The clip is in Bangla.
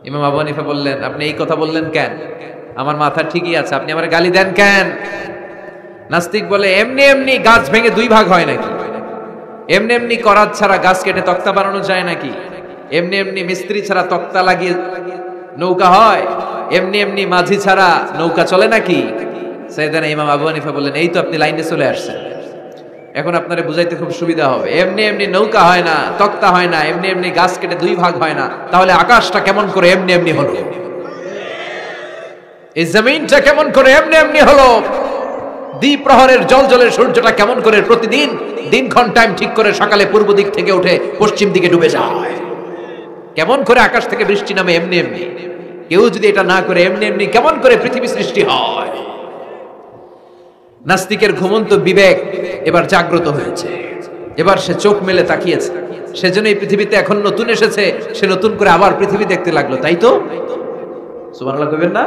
ইমাম আবু হানিফা বললেন, আপনি এই কথা বললেন কেন? আমার মাথা ঠিকই আছে, আপনি আমার গালি দেন কেন? নাস্তিক বলে, এমনি এমনি গাছ ভেঙে দুই ভাগ হয় নাকি? এমনি এমনি করাত ছাড়া গাছ কেটে তক্তা বানানো যায় নাকি? এমনি এমনি মিস্ত্রি ছাড়া তক্তা লাগিয়ে নৌকা হয়? এমনি এমনি মাঝি ছাড়া নৌকা চলে নাকি? সাইয়েদনা ইমাম আবু হানিফা বললেন, এই তো আপনি লাইনে চলে আসছেন, এখন আপনারে বুঝাইতে খুব সুবিধা হবে। এমনি এমনি নৌকা হয় না, তক্তা হয় না, এমনি এমনি গাছ কেটে দুই ভাগ হয় না, তাহলে আকাশটা কেমন করে এমনি এমনি হলো? এই জমিনটা কেমন করে এমনি এমনি হলো? দ্বিপ্রহরের জলজলের সূর্যটা কেমন করে প্রতিদিন দিনক্ষণ টাইম ঠিক করে সকালে পূর্ব দিক থেকে উঠে পশ্চিম দিকে ডুবে যায়? কেমন করে আকাশ থেকে বৃষ্টি নামে এমনি এমনি? কেউ যদি এটা না করে এমনি এমনি কেমন করে পৃথিবী সৃষ্টি হয়? নাস্তিকের ঘুমন্ত বিবেক এবার জাগ্রত হয়েছে, এবার সে চোখ মেলে তাকিয়েছে। সেজন্য এই পৃথিবীতে এখন নতুন এসেছে, সে নতুন করে আবার পৃথিবী দেখতে লাগলো, তাই তো? সুবহানাল্লাহ কইবেন না?